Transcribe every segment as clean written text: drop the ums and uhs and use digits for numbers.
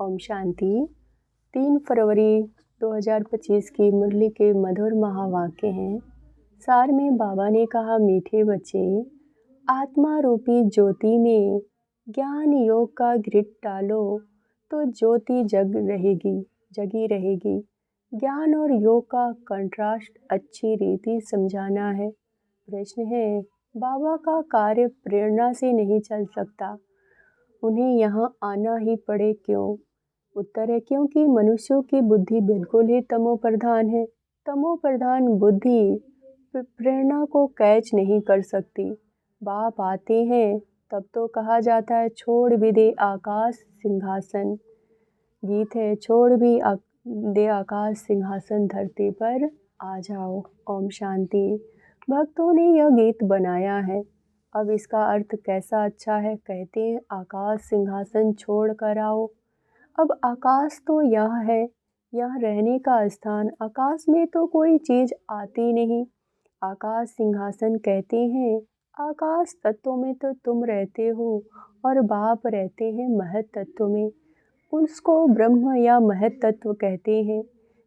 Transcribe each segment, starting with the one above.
ओम शांति। 3 फरवरी 2025 की मुरली के मधुर महावाक्य हैं। सार में बाबा ने कहा, मीठे बच्चे, आत्मा रूपी ज्योति में ज्ञान योग का घृत डालो तो ज्योति जगी रहेगी। ज्ञान और योग का कंट्रास्ट अच्छी रीति समझाना है। प्रश्न है, बाबा का कार्य प्रेरणा से नहीं चल सकता, उन्हें यहाँ आना ही पड़े क्यों? उत्तर है, क्योंकि मनुष्यों की बुद्धि बिल्कुल ही तमो प्रधान है। तमो प्रधान बुद्धि प्रेरणा को कैच नहीं कर सकती। बाप आते हैं तब तो कहा जाता है, छोड़ भी दे आकाश सिंहासन। गीत है, छोड़ भी दे आकाश सिंहासन, धरती पर आ जाओ। ओम शांति। भक्तों ने यह गीत बनाया है। अब इसका अर्थ कैसा अच्छा है। कहते हैं, आकाश सिंहासन छोड़ कर आओ। अब आकाश तो यह है, यह रहने का स्थान। आकाश में तो कोई चीज़ आती नहीं। आकाश सिंहासन कहते हैं, आकाश तत्व में तो तुम रहते हो और बाप रहते हैं महत तत्व में। उसको ब्रह्म या महत तत्व कहते हैं,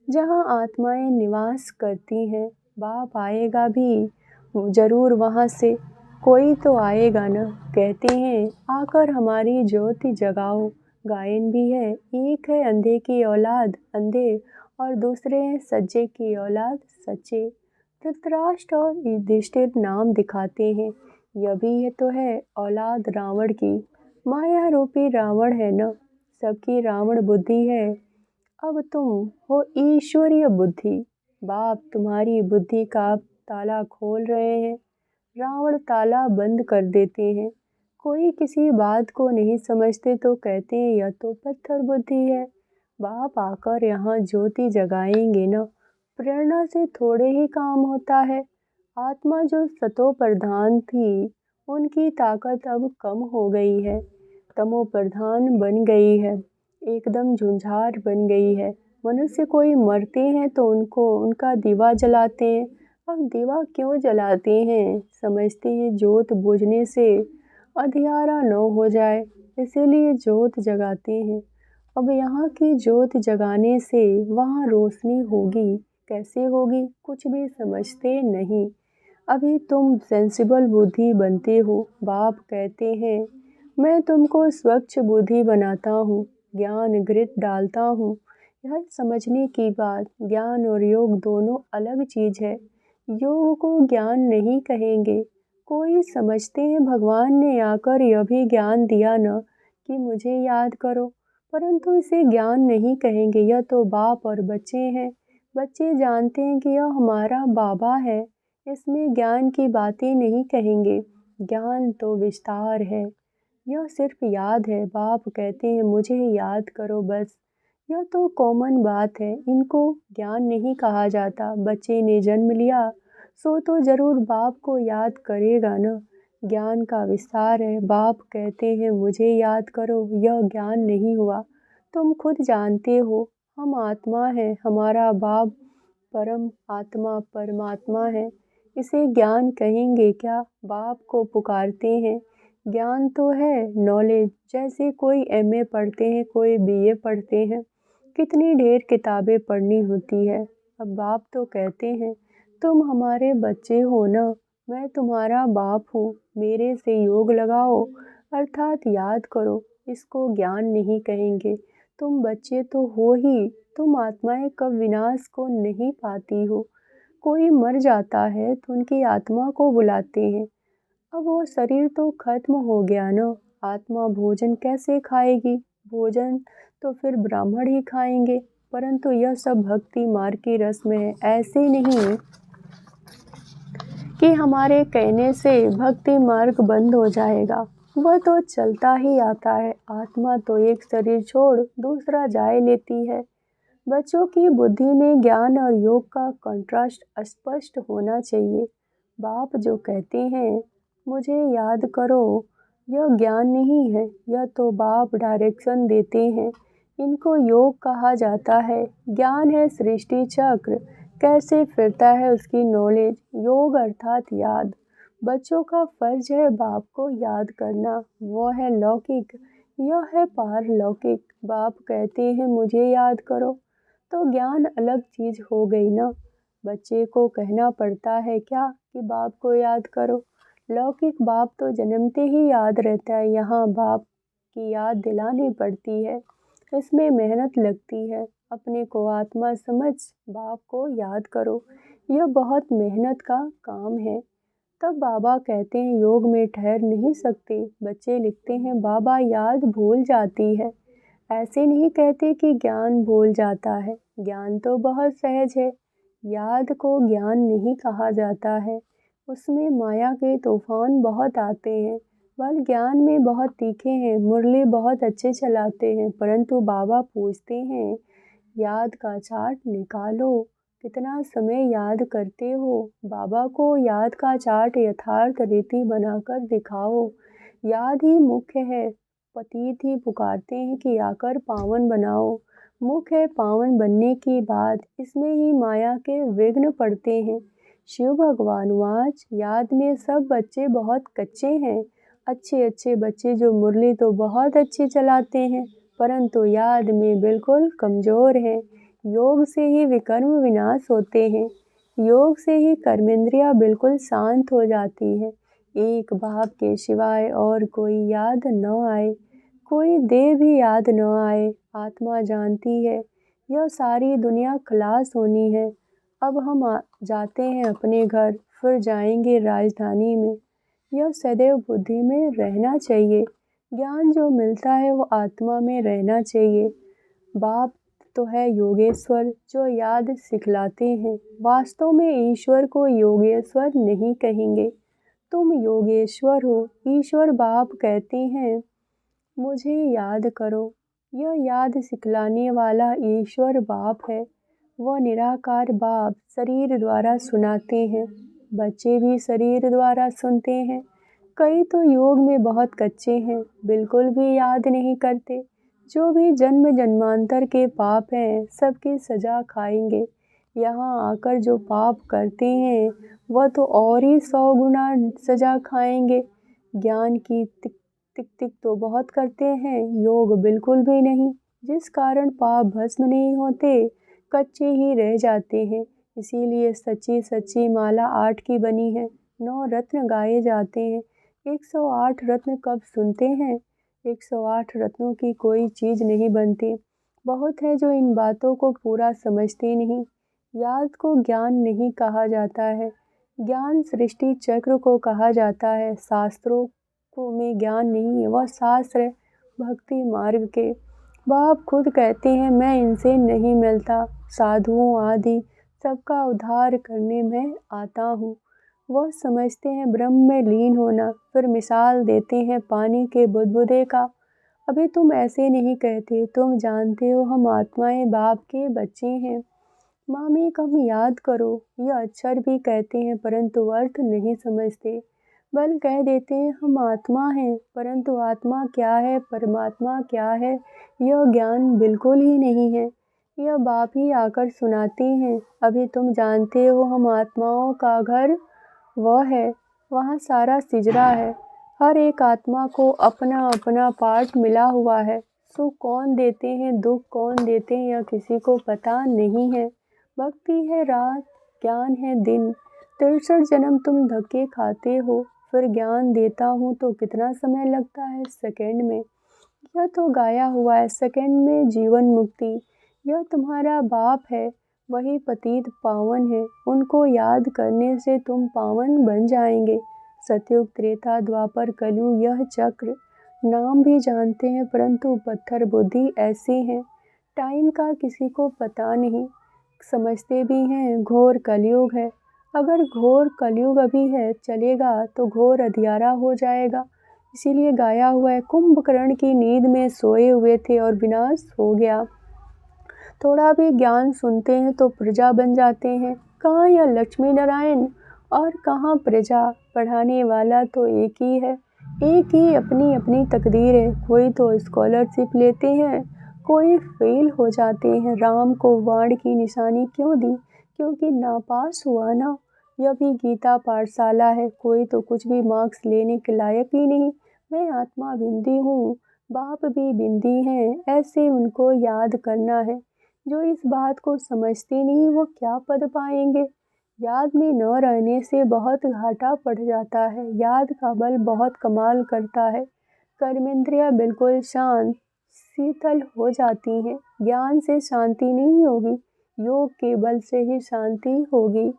जहाँ आत्माएं निवास करती हैं। बाप आएगा भी जरूर वहाँ से, कोई तो आएगा न। कहते हैं, आकर हमारी ज्योति जगाओ। गायन भी है, एक है अंधे की औलाद अंधे और दूसरे हैं सज्जे की औलाद सच्चे। धृतराष्ट्र और युधिष्ठिर नाम दिखाते हैं। यह भी तो है औलाद रावण की। माया रूपी रावण है न, सबकी रावण बुद्धि है। अब तुम हो ईश्वरीय बुद्धि। बाप तुम्हारी बुद्धि का ताला खोल रहे हैं। रावण ताला बंद कर देते हैं। कोई किसी बात को नहीं समझते तो कहते हैं, यह तो पत्थर बुद्धि है। बाप आकर यहाँ ज्योति जगाएंगे न। प्रेरणा से थोड़े ही काम होता है। आत्मा जो सतो प्रधान थी, उनकी ताकत अब कम हो गई है, तमो प्रधान बन गई है, एकदम झुंझार बन गई है। मनुष्य कोई मरते हैं तो उनका दीवा जलाते हैं। अब दीवा क्यों जलाते हैं? समझते हैं ज्योत बुझने से अंधियारा न हो जाए, इसीलिए ज्योत जगाते हैं। अब यहाँ की ज्योत जगाने से वहाँ रोशनी होगी। कैसे होगी? कुछ भी समझते नहीं। अभी तुम सेंसिबल बुद्धि बनते हो। बाप कहते हैं, मैं तुमको स्वच्छ बुद्धि बनाता हूँ, ज्ञान घृत डालता हूँ। यह समझने की बात, ज्ञान और योग दोनों अलग चीज़ है। योग को ज्ञान नहीं कहेंगे। कोई समझते हैं भगवान ने आकर यह भी ज्ञान दिया न कि मुझे याद करो, परंतु इसे ज्ञान नहीं कहेंगे। यह तो बाप और बच्चे हैं। बच्चे जानते हैं कि यह हमारा बाबा है, इसमें ज्ञान की बातें नहीं कहेंगे। ज्ञान तो विस्तार है, यह सिर्फ याद है। बाप कहते हैं, मुझे याद करो बस। यह तो कॉमन बात है, इनको ज्ञान नहीं कहा जाता। बच्चे ने जन्म लिया सो तो जरूर बाप को याद करेगा न। ज्ञान का विस्तार है। बाप कहते हैं, मुझे याद करो, यह ज्ञान नहीं हुआ। तुम खुद जानते हो, हम आत्मा हैं, हमारा बाप परम आत्मा परमात्मा है। इसे ज्ञान कहेंगे क्या? बाप को पुकारते हैं। ज्ञान तो है नॉलेज, जैसे कोई एमए पढ़ते हैं, कोई बीए पढ़ते हैं, कितनी ढेर किताबें पढ़नी होती है। अब बाप तो कहते हैं, तुम हमारे बच्चे हो न, मैं तुम्हारा बाप हूँ, मेरे से योग लगाओ, अर्थात याद करो। इसको ज्ञान नहीं कहेंगे। तुम बच्चे तो हो ही, तुम आत्माएं कब विनाश को नहीं पाती हो। कोई मर जाता है तो उनकी आत्मा को बुलाते हैं। अब वो शरीर तो खत्म हो गया न, आत्मा भोजन कैसे खाएगी? भोजन तो फिर ब्राह्मण ही खाएंगे। परंतु यह सब भक्ति मार्ग की रस्म है। ऐसे नहीं कि हमारे कहने से भक्ति मार्ग बंद हो जाएगा, वह तो चलता ही आता है। आत्मा तो एक शरीर छोड़ दूसरा जाए लेती है। बच्चों की बुद्धि में ज्ञान और योग का कंट्रास्ट स्पष्ट होना चाहिए। बाप जो कहते हैं, मुझे याद करो, यह ज्ञान नहीं है, यह तो बाप डायरेक्शन देते हैं। इनको योग कहा जाता है। ज्ञान है सृष्टि चक्र, कैसे फिरता है उसकी नॉलेज। योग अर्थात याद। बच्चों का फर्ज है बाप को याद करना। वह है लौकिक, यह है पारलौकिक। बाप कहते हैं मुझे याद करो, तो ज्ञान अलग चीज़ हो गई ना। बच्चे को कहना पड़ता है क्या कि बाप को याद करो। लौकिक बाप तो जन्मते ही याद रहता है, यहाँ बाप की याद दिलानी पड़ती है। इसमें मेहनत लगती है। अपने को आत्मा समझ बाप को याद करो, यह बहुत मेहनत का काम है। तब बाबा कहते हैं योग में ठहर नहीं सकते। बच्चे लिखते हैं बाबा याद भूल जाती है। ऐसे नहीं कहते कि ज्ञान भूल जाता है, ज्ञान तो बहुत सहज है। याद को ज्ञान नहीं कहा जाता है, उसमें माया के तूफान बहुत आते हैं। बल ज्ञान में बहुत तीखे हैं, मुरली बहुत अच्छे चलाते हैं, परंतु बाबा पूछते हैं याद का चार्ट निकालो, कितना समय याद करते हो। बाबा को याद का चार्ट यथार्थ रीति बनाकर दिखाओ। याद ही मुख्य है। पतित ही पुकारते हैं कि आकर पावन बनाओ। मुख्य है पावन बनने की बात, इसमें ही माया के विघ्न पड़ते हैं। शिव भगवान वाच याद में सब बच्चे बहुत कच्चे हैं। अच्छे अच्छे बच्चे जो मुरली तो बहुत अच्छे चलाते हैं, परंतु याद में बिल्कुल कमज़ोर हैं। योग से ही विकर्म विनाश होते हैं। योग से ही कर्मेंद्रियाँ बिल्कुल शांत हो जाती है। एक बाप के सिवाय और कोई याद न आए, कोई देह भी याद न आए। आत्मा जानती है यह सारी दुनिया खलास होनी है। अब हम जाते हैं अपने घर, फिर जाएंगे राजधानी में। यह सदैव बुद्धि में रहना चाहिए। ज्ञान जो मिलता है वो आत्मा में रहना चाहिए। बाप तो है योगेश्वर जो याद सिखलाते हैं। वास्तव में ईश्वर को योगेश्वर नहीं कहेंगे। तुम योगेश्वर हो। ईश्वर बाप कहते हैं मुझे याद करो। यह याद सिखलाने वाला ईश्वर बाप है। वह निराकार बाप शरीर द्वारा सुनाते हैं। बच्चे भी शरीर द्वारा सुनते हैं। कई तो योग में बहुत कच्चे हैं, बिल्कुल भी याद नहीं करते। जो भी जन्म जन्मांतर के पाप हैं सबकी सज़ा खाएंगे। यहाँ आकर जो पाप करते हैं वह तो और ही 100 गुना सज़ा खाएंगे। ज्ञान की तिक तिक तिक तो बहुत करते हैं, योग बिल्कुल भी नहीं, जिस कारण पाप भस्म नहीं होते, कच्चे ही रह जाते हैं। इसीलिए सच्ची सच्ची माला 8 की बनी है। 9 रत्न गाए जाते हैं। 108 रत्न कब सुनते हैं? 108 रत्नों की कोई चीज़ नहीं बनती। बहुत है जो इन बातों को पूरा समझते नहीं। याद को ज्ञान नहीं कहा जाता है, ज्ञान सृष्टि चक्र को कहा जाता है। शास्त्रों को में ज्ञान नहीं है, वह शास्त्र है भक्ति मार्ग के। बाप खुद कहते हैं मैं इनसे नहीं मिलता, साधुओं आदि सबका उद्धार करने में आता हूँ। वह समझते हैं ब्रह्म में लीन होना, फिर मिसाल देते हैं पानी के बुदबुदे का। अभी तुम ऐसे नहीं कहते, तुम जानते हो हम आत्माएं बाप के बच्चे हैं। मामी कम याद करो, यह अक्षर भी कहते हैं परंतु अर्थ नहीं समझते। बल कह देते हैं हम आत्मा हैं, परंतु आत्मा क्या है, परमात्मा क्या है, यह ज्ञान बिल्कुल ही नहीं है। यह बाप ही आकर सुनाते हैं। अभी तुम जानते हो हम आत्माओं का घर वह है, वहाँ सारा सिजरा है। हर एक आत्मा को अपना अपना पार्ट मिला हुआ है। सुख कौन देते हैं, दुख कौन देते हैं, यह किसी को पता नहीं है। भक्ति है रात, ज्ञान है दिन। 63 जन्म तुम धक्के खाते हो, फिर ज्ञान देता हूँ तो कितना समय लगता है? सेकंड में। यह तो गाया हुआ है, सेकंड में जीवन मुक्ति। यह तुम्हारा बाप है, वही पतित पावन है। उनको याद करने से तुम पावन बन जाएंगे। सतयुग त्रेता द्वापर कलयुग यह चक्र। नाम भी जानते हैं परंतु पत्थर बुद्धि ऐसी है। टाइम का किसी को पता नहीं, समझते भी हैं घोर कलयुग है। अगर घोर कलयुग अभी है चलेगा तो घोर अंधियारा हो जाएगा। इसीलिए गाया हुआ है कुंभकर्ण की नींद में सोए हुए थे और विनाश हो गया। थोड़ा भी ज्ञान सुनते हैं तो प्रजा बन जाते हैं। कहाँ यह लक्ष्मी नारायण और कहाँ प्रजा? पढ़ाने वाला तो एक ही है, एक ही अपनी अपनी तकदीर है। कोई तो स्कॉलरशिप लेते हैं, कोई फेल हो जाते हैं। राम को वाण की निशानी क्यों दी? क्योंकि नापास हुआ ना। यह भी गीता पाठशाला है, कोई तो कुछ भी मार्क्स लेने के लायक ही नहीं। मैं आत्मा बिंदी हूँ, बाप भी बिंदी हैं, ऐसे उनको याद करना है। जो इस बात को समझते नहीं वो क्या पद पाएंगे। याद में न रहने से बहुत घाटा पड़ जाता है। याद का बल बहुत कमाल करता है। कर्मेंद्रियां बिल्कुल शांत शीतल हो जाती हैं। ज्ञान से शांति नहीं होगी, योग के बल से ही शांति होगी।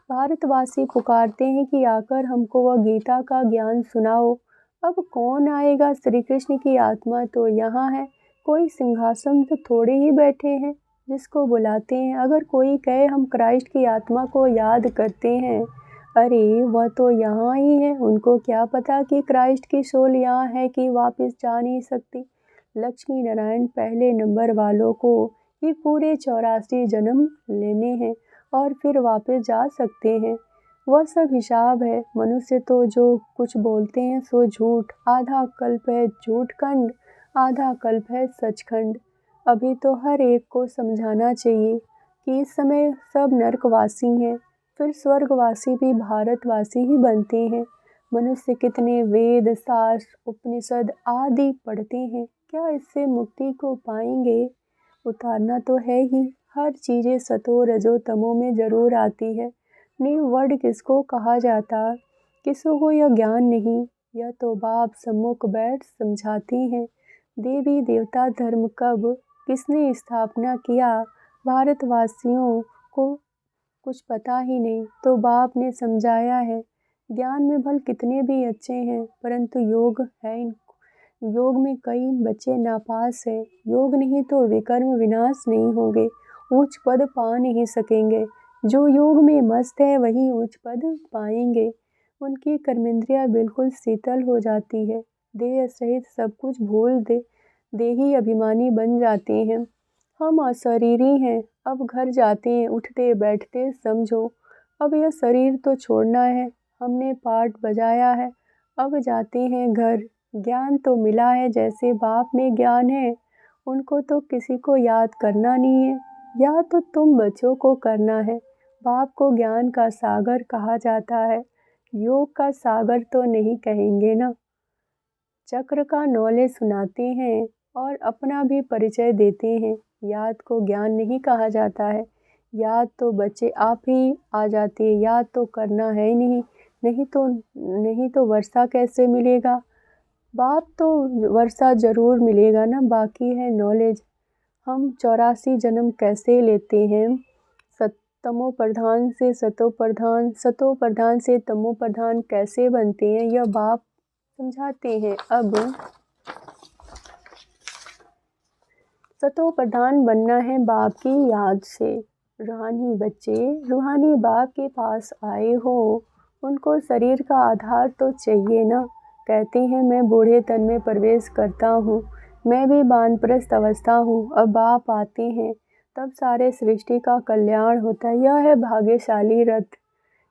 भारतवासी पुकारते हैं कि आकर हमको वह गीता का ज्ञान सुनाओ। अब कौन आएगा, श्री कृष्ण की आत्मा तो यहाँ है, कोई सिंहासन तो थोड़े ही बैठे हैं जिसको बुलाते हैं। अगर कोई कहे हम क्राइस्ट की आत्मा को याद करते हैं, अरे वह तो यहाँ ही है, उनको क्या पता कि क्राइस्ट की सोल यहाँ है कि वापस जा नहीं सकती। लक्ष्मी नारायण पहले नंबर वालों को ही पूरे 84 जन्म लेने हैं और फिर वापस जा सकते हैं। वह सब हिसाब है। मनुष्य तो जो कुछ बोलते हैं सो झूठ। आधा कल्प है झूठखंड, आधा कल्प है सचखंड। अभी तो हर एक को समझाना चाहिए कि इस समय सब नरकवासी हैं, फिर स्वर्गवासी भी भारतवासी ही बनते हैं। मनुष्य कितने वेद शास्त्र उपनिषद आदि पढ़ते हैं, क्या इससे मुक्ति को पाएंगे? उतारना तो है ही। हर चीज़ें सतो रजो तमो में जरूर आती है। नीव वर्ड किसको कहा जाता, किसको को यह ज्ञान नहीं। यह तो बाप सम्मुख बैठ समझाती हैं। देवी देवता धर्म कब किसने स्थापना किया, भारतवासियों को कुछ पता ही नहीं, तो बाप ने समझाया है। ज्ञान में भल कितने भी अच्छे हैं, परंतु योग है योग में कई बच्चे नापास है। योग नहीं तो विकर्म विनाश नहीं होंगे, उच्च पद पा नहीं सकेंगे। जो योग में मस्त है वही उच्च पद पाएंगे। उनकी कर्मेंद्रियां बिल्कुल शीतल हो जाती है। देह सहित सब कुछ भूल देही अभिमानी बन जाते हैं। हम अशरीरी हैं, अब घर जाते हैं, उठते बैठते समझो। अब यह शरीर तो छोड़ना है। हमने पाठ बजाया है, अब जाते हैं घर। ज्ञान तो मिला है, जैसे बाप में ज्ञान है, उनको तो किसी को याद करना नहीं है। याद तो तुम बच्चों को करना है। बाप को ज्ञान का सागर कहा जाता है, योग का सागर तो नहीं कहेंगे ना। चक्र का नॉलेज सुनाते हैं और अपना भी परिचय देते हैं। याद को ज्ञान नहीं कहा जाता है। याद तो बच्चे आप ही आ जाते हैं, याद तो करना है ही नहीं। नहीं तो वर्षा कैसे मिलेगा। बाप तो वर्षा ज़रूर मिलेगा ना, बाकी है नॉलेज। हम 84 जन्म कैसे लेते हैं। तमो प्रधान से सतो प्रधान, सतो प्रधान से तमो प्रधान कैसे बनते हैं, यह बाप समझाते हैं। अब सतो प्रधान बनना है बाप की याद से। रूहानी बच्चे रूहानी बाप के पास आए हो, उनको शरीर का आधार तो चाहिए ना। कहते हैं मैं बूढ़े तन में प्रवेश करता हूँ, मैं भी वानप्रस्थ अवस्था हूँ। अब बाप आते हैं तब सारे सृष्टि का कल्याण होता है। यह है भाग्यशाली रथ।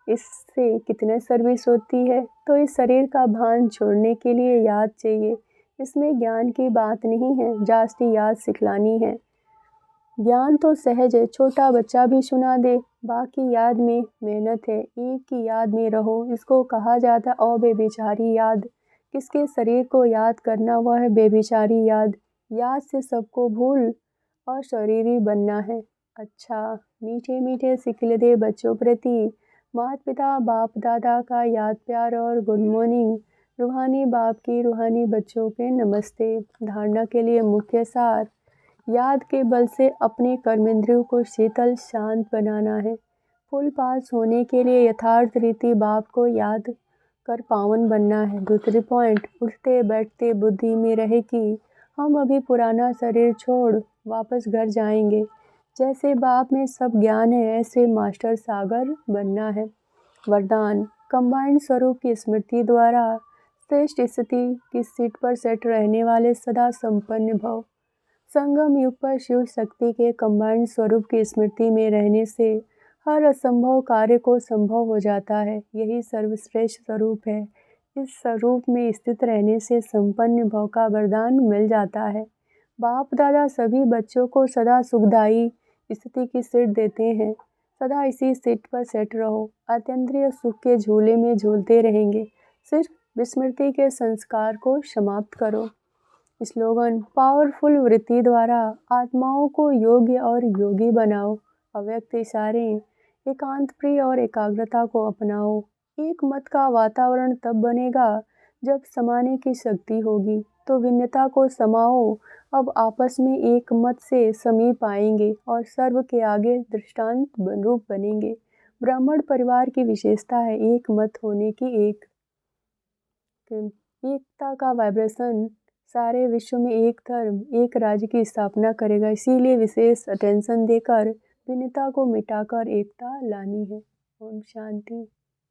इससे कितने सर्विस होती है। तो इस शरीर का भान छोड़ने के लिए याद चाहिए। इसमें ज्ञान की बात नहीं है, जास्ती याद सिखलानी है। ज्ञान तो सहज है, छोटा बच्चा भी सुना दे। बाकी याद में मेहनत है। एक की याद में रहो, इसको कहा जाता है बेबिचारी याद। किसके शरीर को याद करना, वह है बेबिचारी याद। याद से सबको भूल और शरीरी बनना है। अच्छा मीठे मीठे सिखल दे बच्चों प्रति माता पिता बाप दादा का याद प्यार और गुड मॉर्निंग। रूहानी बाप की रूहानी बच्चों के नमस्ते। धारणा के लिए मुख्य सार, याद के बल से अपने कर्मेंद्रियों को शीतल शांत बनाना है। फुल पास होने के लिए यथार्थ रीति बाप को याद कर पावन बनना है। दूसरी पॉइंट, उठते बैठते बुद्धि में रहे कि हम अभी पुराना शरीर छोड़ वापस घर जाएंगे। जैसे बाप में सब ज्ञान है, ऐसे मास्टर सागर बनना है। वरदान, कंबाइंड स्वरूप की स्मृति द्वारा श्रेष्ठ स्थिति की सीट पर सेट रहने वाले सदा संपन्न भव। संगम युग पर शिव शक्ति के कंबाइंड स्वरूप की स्मृति में रहने से हर असंभव कार्य को संभव हो जाता है। यही सर्वश्रेष्ठ स्वरूप है। इस स्वरूप में स्थित रहने से संपन्न भव का वरदान मिल जाता है। बाप दादा सभी बच्चों को सदा सुखदायी स्थिति की सीट देते हैं। सदा इसी सीट पर सेट रहो, अत्यंत्रीय सुख के झूले में झूलते रहेंगे। सिर्फ विस्मृति के संस्कार को समाप्त करो। स्लोगन पावरफुल वृत्ति द्वारा आत्माओं को योग्य और योगी बनाओ। अव्यक्त इशारे एकांत प्रिय और एकाग्रता को अपनाओ। एक मत का वातावरण तब बनेगा जब समाने की शक्ति होगी, तो भिन्नता को समाओ। अब आपस में एक मत से समीप आएंगे और सर्व के आगे दृष्टांत रूप बनेंगे। ब्राह्मण परिवार की विशेषता है एक मत होने की। एकता का वाइब्रेशन सारे विश्व में एक धर्म एक राज्य की स्थापना करेगा। इसीलिए विशेष अटेंशन देकर भिन्नता को मिटाकर एकता लानी है। ओम शांति।